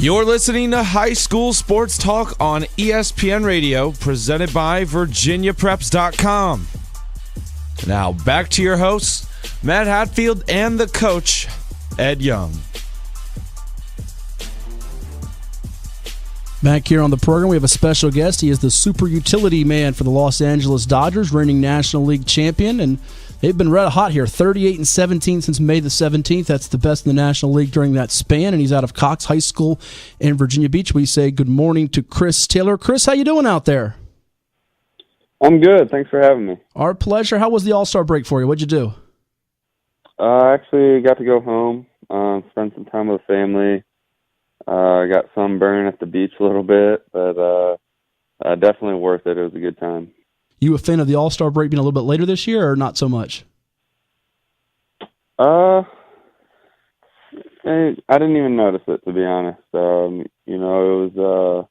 You're listening to High School Sports Talk on ESPN Radio, presented by VirginiaPreps.com. Now back to your hosts, Matt Hatfield and the coach, Ed Young. Back here on the program, we have a special guest. He is the super utility man for the Los Angeles Dodgers, reigning National League champion, and they've been red hot here, 38-17 since May the 17th. That's the best in the National League during that span, and he's out of Cox High School in Virginia Beach. We say good morning to Chris Taylor. Chris, how you doing out there? I'm good. Thanks for having me. Our pleasure. How was the AllStar break for you? What'd you do? I actually got to go home, spend some time with the family. I got sunburned at the beach a little bit, but definitely worth it. It was a good time. You a fan of the AllStar break being a little bit later this year, or not so much? I didn't even notice it, to be honest. It was.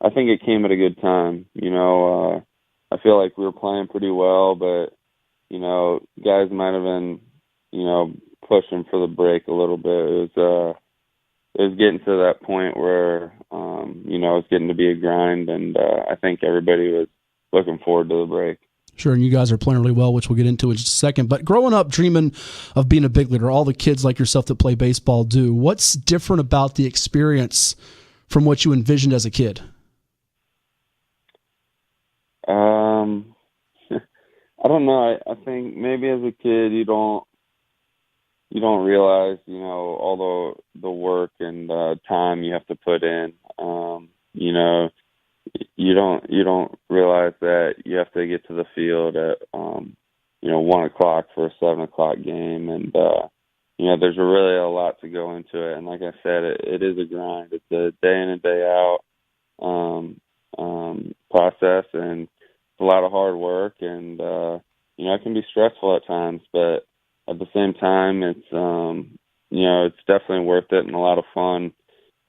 I think it came at a good time. I feel like we were playing pretty well, but guys might have been, pushing for the break a little bit. It was getting to that point where, it's getting to be a grind, and I think everybody was looking forward to the break. Sure, and you guys are playing really well, which we'll get into in just a second. But growing up dreaming of being a big leaguer, all the kids like yourself that play baseball do, what's different about the experience from what you envisioned as a kid? I don't know. I think maybe as a kid you don't realize, all the work and time you have to put in. You don't realize that you have to get to the field at 1:00 for a 7:00 game, and there's really a lot to go into it. And like I said, it is a grind. It's a day in and day out process, and it's a lot of hard work, and it can be stressful at times, but at the same time, it's it's definitely worth it and a lot of fun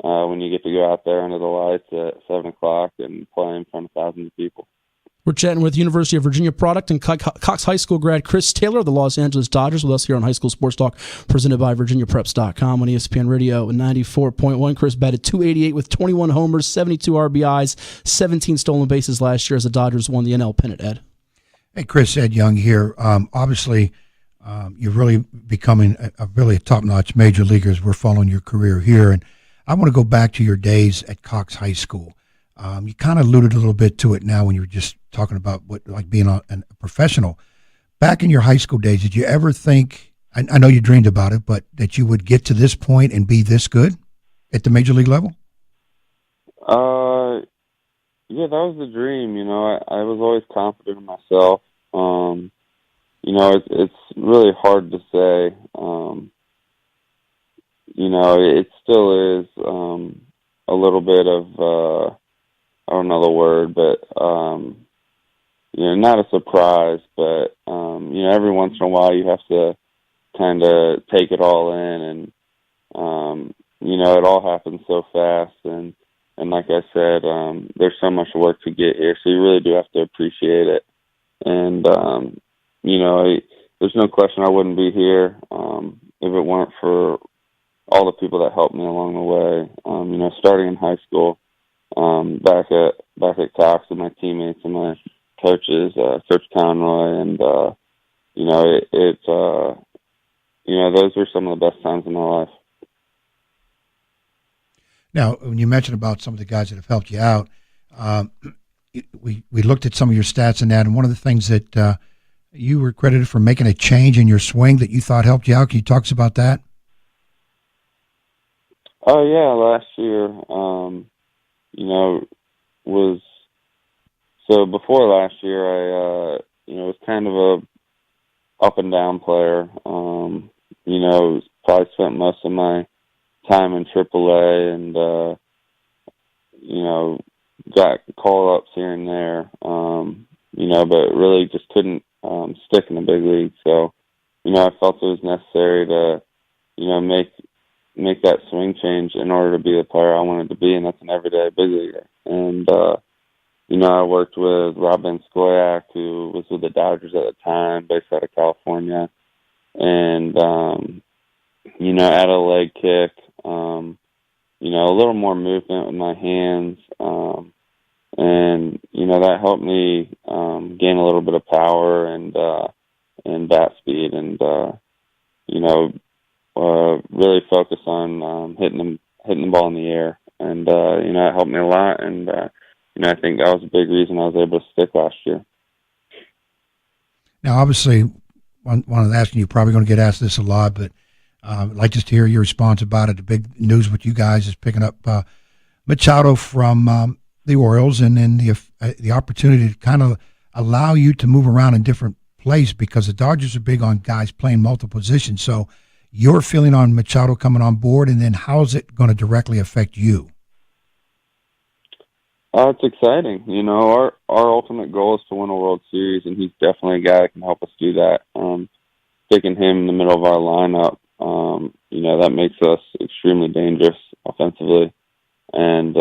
when you get to go out there under the lights at 7:00 and play in front of thousands of people. We're chatting with University of Virginia product and Cox High School grad Chris Taylor of the Los Angeles Dodgers with us here on High School Sports Talk, presented by VirginiaPreps.com on ESPN Radio 94.1. Chris batted .288 with 21 homers, 72 RBIs, 17 stolen bases last year as the Dodgers won the NL pennant, Ed. Hey, Chris, Ed Young here. Obviously, you're really becoming a really top-notch major leaguer as we're following your career here. And I want to go back to your days at Cox High School. You kind of alluded a little bit to it now when you were just talking about being a professional. Back in your high school days, did you ever think, I know you dreamed about it, but that you would get to this point and be this good at the major league level? Yeah, that was the dream. I was always confident in myself. It's really hard to say. It still is a little bit of, I don't know the word, but, not a surprise, but, every once in a while you have to kind of take it all in, and, it all happens so fast, and like I said, there's so much work to get here, so you really do have to appreciate it. And, there's no question I wouldn't be here if it weren't for all the people that helped me along the way. Starting in high school, back at Cox with my teammates and my coaches, Coach Conroy, and those were some of the best times in my life. Now, when you mentioned about some of the guys that have helped you out, we looked at some of your stats and that, and one of the things that you were credited for making a change in your swing that you thought helped you out. Can you talk to us about that? Oh yeah, last year, before last year, I was kind of a up and down player. Probably spent most of my time in AAA, and got call ups here and there. But really just couldn't stick in the big league. So, I felt it was necessary to, make that swing change in order to be the player I wanted to be, and that's an everyday big leaguer. And, I worked with Rob Van Scoyac, who was with the Dodgers at the time, based out of California, and, add a leg kick, a little more movement with my hands. And, that helped me gain a little bit of power and bat speed and, really focus on hitting the ball in the air. And, it helped me a lot. And, I think that was a big reason I was able to stick last year. Now, obviously, one of the asking, you're probably going to get asked this a lot, but I'd like just to hear your response about it. The big news with you guys is picking up Machado from the Orioles, and then the opportunity to kind of allow you to move around in different places because the Dodgers are big on guys playing multiple positions. So your feeling on Machado coming on board, and then how's it going to directly affect you? It's exciting. Our ultimate goal is to win a World Series, and he's definitely a guy that can help us do that. Sticking him in the middle of our lineup, that makes us extremely dangerous offensively. And,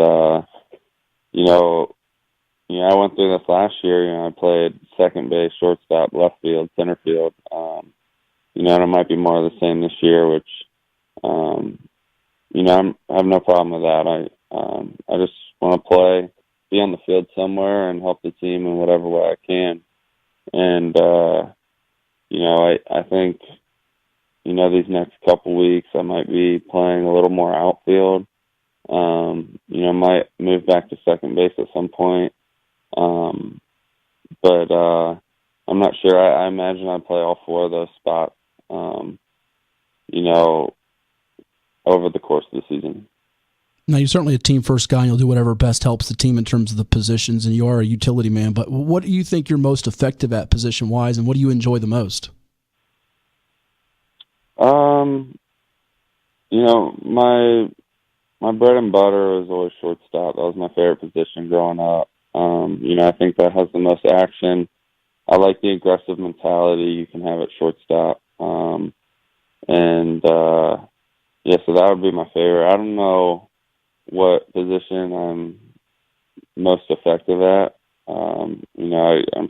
I went through this last year. I played second base, shortstop, left field, center field. And it might be more of the same this year, which, I have no problem with that. I just want to play, be on the field somewhere, and help the team in whatever way I can. And, I think, these next couple weeks I might be playing a little more outfield. Might move back to second base at some point. But I'm not sure. I imagine I'd play all four of those spots, over the course of the season. Now, you're certainly a team-first guy, and you'll do whatever best helps the team in terms of the positions, and you are a utility man. But what do you think you're most effective at position-wise, and what do you enjoy the most? My bread and butter was always shortstop. That was my favorite position growing up. I think that has the most action. I like the aggressive mentality you can have at shortstop. So that would be my favorite. I don't know what position I'm most effective at. I'm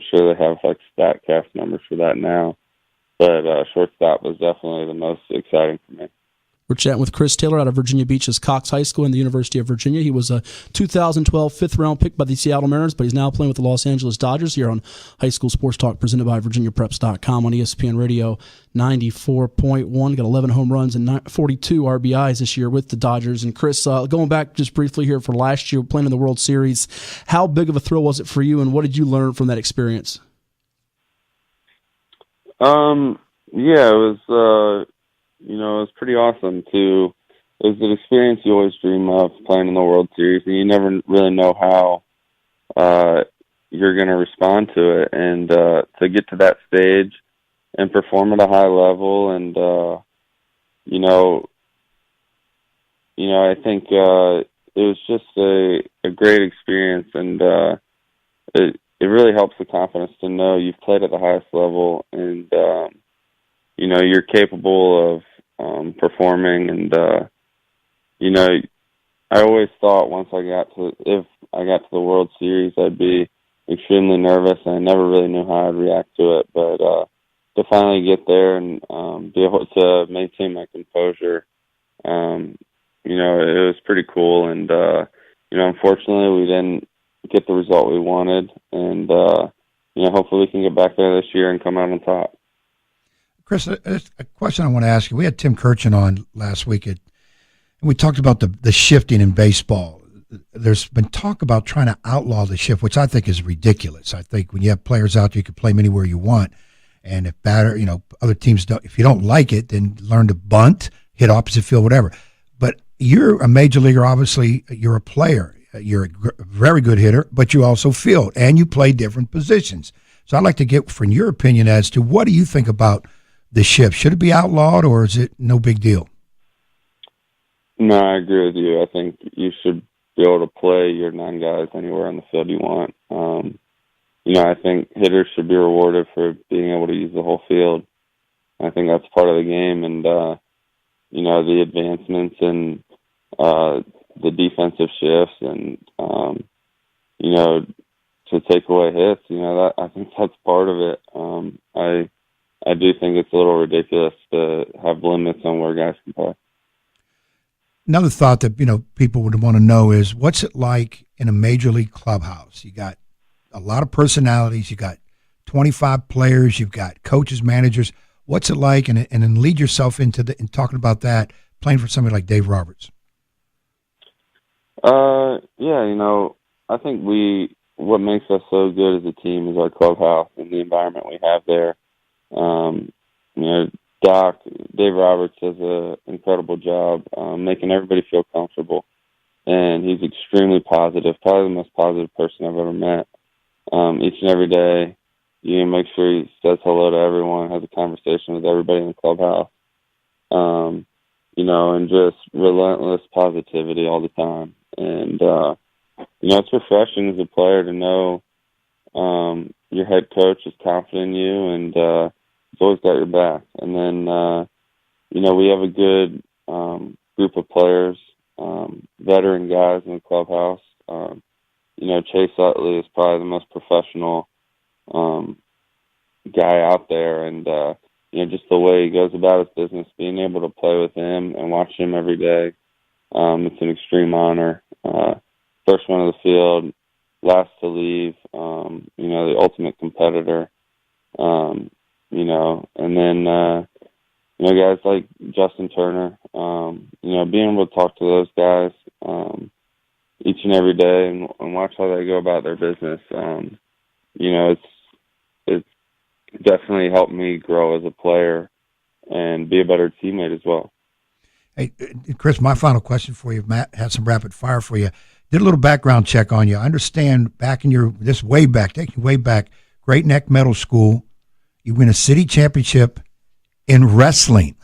sure they have StatCast numbers for that now, but shortstop was definitely the most exciting for me. We're chatting with Chris Taylor out of Virginia Beach's Cox High School in the University of Virginia. He was a 2012 fifth-round pick by the Seattle Mariners, but he's now playing with the Los Angeles Dodgers here on High School Sports Talk, presented by VirginiaPreps.com on ESPN Radio 94.1. Got 11 home runs and 42 RBIs this year with the Dodgers. And Chris, going back just briefly here for last year, playing in the World Series, how big of a thrill was it for you, and what did you learn from that experience? It was pretty awesome too. It was an experience you always dream of, playing in the World Series, and you never really know how you're going to respond to it. And to get to that stage and perform at a high level, and I think it was just a great experience, and it really helps the confidence to know you've played at the highest level, and you're capable of performing. And I always thought if I got to the World Series, I'd be extremely nervous, and I never really knew how I'd react to it. But to finally get there and be able to maintain my composure, it was pretty cool. And unfortunately, we didn't get the result we wanted, and hopefully we can get back there this year and come out on top. Chris, a question I want to ask you. We had Tim Kirchin on last week, and we talked about the shifting in baseball. There's been talk about trying to outlaw the shift, which I think is ridiculous. I think when you have players out there, you can play them anywhere you want. And if other teams don't, if you don't like it, then learn to bunt, hit opposite field, whatever. But you're a major leaguer, obviously. You're a player. You're a very good hitter, but you also field, and you play different positions. So I'd like to get from your opinion as to what do you think about the shift? Should it be outlawed, or is it no big deal? No, I agree with you. I think you should be able to play your 9 guys anywhere on the field you want. I think hitters should be rewarded for being able to use the whole field. I think that's part of the game, and the advancements and the defensive shifts, and to take away hits. I think that's part of it. I do think it's a little ridiculous to have limits on where guys can play. another thought that people would want to know is, what's it like in a major league clubhouse? You got a lot of personalities. You got 25 players. You've got coaches, managers. What's it like? And then lead yourself into in talking about that, playing for somebody like Dave Roberts. Yeah, I think what makes us so good as a team is our clubhouse and the environment we have there. Dave Roberts does an incredible job making everybody feel comfortable, and he's extremely positive, probably the most positive person I've ever met. Each and every day, you make sure he says hello to everyone, has a conversation with everybody in the clubhouse, and just relentless positivity all the time. And, it's refreshing as a player to know your head coach is confident in you and he's always got your back. And then, we have a good group of players, veteran guys in the clubhouse. Chase Utley is probably the most professional guy out there. And, just the way he goes about his business, being able to play with him and watch him every day, it's an extreme honor. First one of the field, last to leave, the ultimate competitor, and then, guys like Justin Turner, being able to talk to those guys each and every day and watch how they go about their business, it's definitely helped me grow as a player and be a better teammate as well. Hey, Chris, my final question for you. Matt has some rapid fire for you. Did a little background check on you. I understand taking you way back, Great Neck Middle School, you win a city championship in wrestling.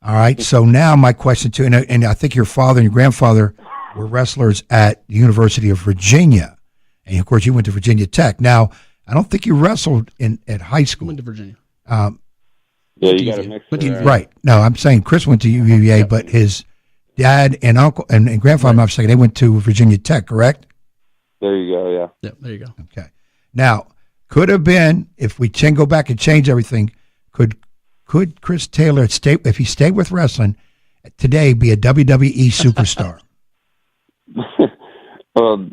All right. So now my question too, and I think your father and your grandfather were wrestlers at the University of Virginia. And of course you went to Virginia Tech. Now, I don't think you wrestled at high school. Went to Virginia. Yeah, you got to mix it. Right. No, I'm saying Chris went to UVA, but his dad and uncle and grandfather, I'm saying, they went to Virginia Tech, correct? There you go, yeah. Yep, there you go. Okay. Now, could have been, if we go back and change everything, could Chris Taylor, if he stayed with wrestling, today be a WWE superstar? Well,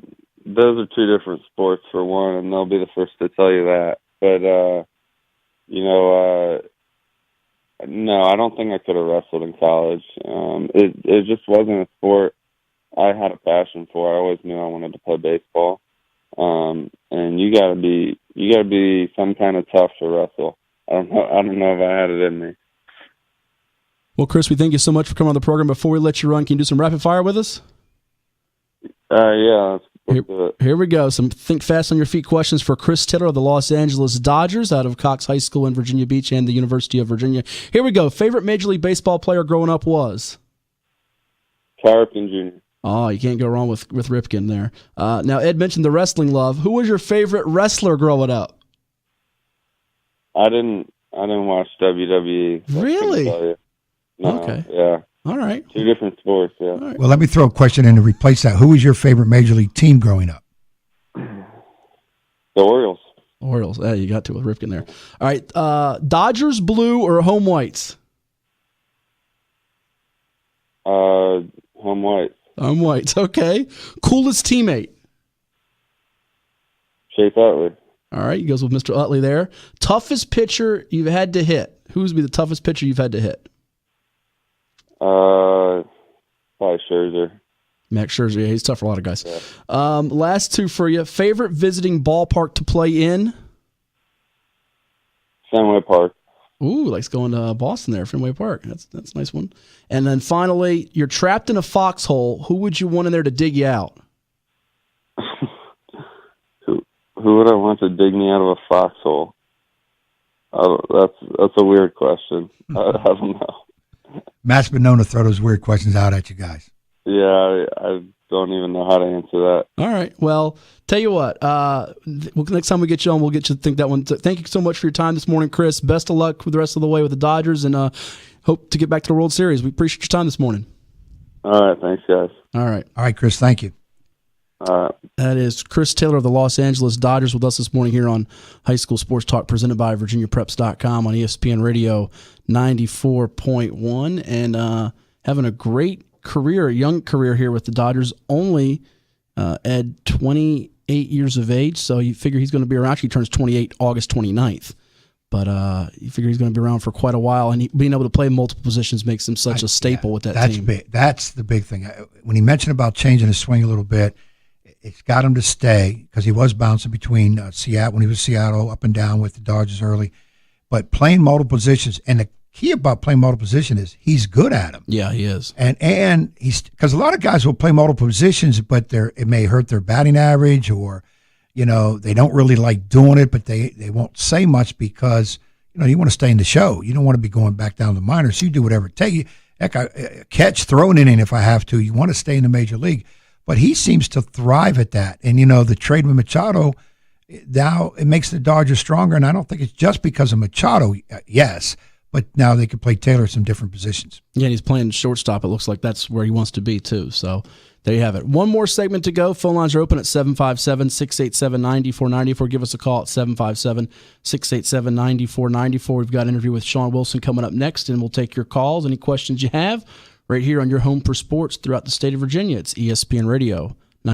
those are two different sports for one, and they'll be the first to tell you that. But, no, I don't think I could have wrestled in college. It just wasn't a sport I had a passion for. I always knew I wanted to play baseball. And you gotta be some kind of tough to wrestle. I don't know if I had it in me. Well, Chris, we thank you so much for coming on the program. Before we let you run, can you do some rapid fire with us? Yeah. Let's do it. Here we go. Some think fast on your feet questions for Chris Taylor of the Los Angeles Dodgers out of Cox High School in Virginia Beach and the University of Virginia. Here we go. Favorite Major League Baseball player growing up was? Cal Ripken Jr. Oh, you can't go wrong with Ripken there. Now, Ed mentioned the wrestling love. Who was your favorite wrestler growing up? I didn't watch WWE. Really? No, okay. Yeah. All right. Two different sports, yeah. Right. Well, let me throw a question in to replace that. Who was your favorite Major League team growing up? The Orioles. Orioles. You got to with Ripken there. All right. Dodgers blue or home whites? Home whites. Home whites. Okay. Coolest teammate? Chase Utley. All right. He goes with Mr. Utley there. Toughest pitcher you've had to hit? Who's be the toughest pitcher you've had to hit? Probably Scherzer. Max Scherzer. Yeah, he's tough for a lot of guys. Yeah. Last two for you. Favorite visiting ballpark to play in? Fenway Park. Ooh, likes going to Boston there, Fenway Park. That's a nice one. And then finally, you're trapped in a foxhole. Who would you want in there to dig you out? Who would I want to dig me out of a foxhole? That's a weird question. I don't know. Matt's been known to throw those weird questions out at you guys. Yeah, I don't even know how to answer that. All right. Well, tell you what. Next time we get you on, we'll get you to think that one. Thank you so much for your time this morning, Chris. Best of luck with the rest of the way with the Dodgers, and hope to get back to the World Series. We appreciate your time this morning. All right. Thanks, guys. All right, Chris. Thank you. That is Chris Taylor of the Los Angeles Dodgers with us this morning here on High School Sports Talk, presented by VirginiaPreps.com on ESPN Radio 94.1, and having a great young career here with the Dodgers, only at 28 years of age. So you figure he's going to be around. Actually, he turns 28 August 29th. But you figure he's going to be around for quite a while, and being able to play multiple positions makes him such a staple with that team. Big. That's the big thing. When he mentioned about changing his swing a little bit, it's got him to stay because he was bouncing between Seattle when he was Seattle up and down with the Dodgers early. But playing multiple positions, and the key about playing multiple positions is he's good at them. Yeah, he is. And he's because a lot of guys will play multiple positions, but it may hurt their batting average or they don't really like doing it, but they won't say much because, you want to stay in the show. You don't want to be going back down to the minors. You do whatever it takes. Heck, catch, throw an inning if I have to. You want to stay in the major league. But he seems to thrive at that. And, the trade with Machado, now it makes the Dodgers stronger. And I don't think it's just because of Machado, yes, but now they can play Taylor some different positions. Yeah, and he's playing shortstop. It looks like that's where he wants to be, too. So there you have it. One more segment to go. Phone lines are open at 757-687-9494. Give us a call at 757-687-9494. We've got an interview with Sean Wilson coming up next, and we'll take your calls, any questions you have, right here on your home for sports throughout the state of Virginia. It's ESPN Radio,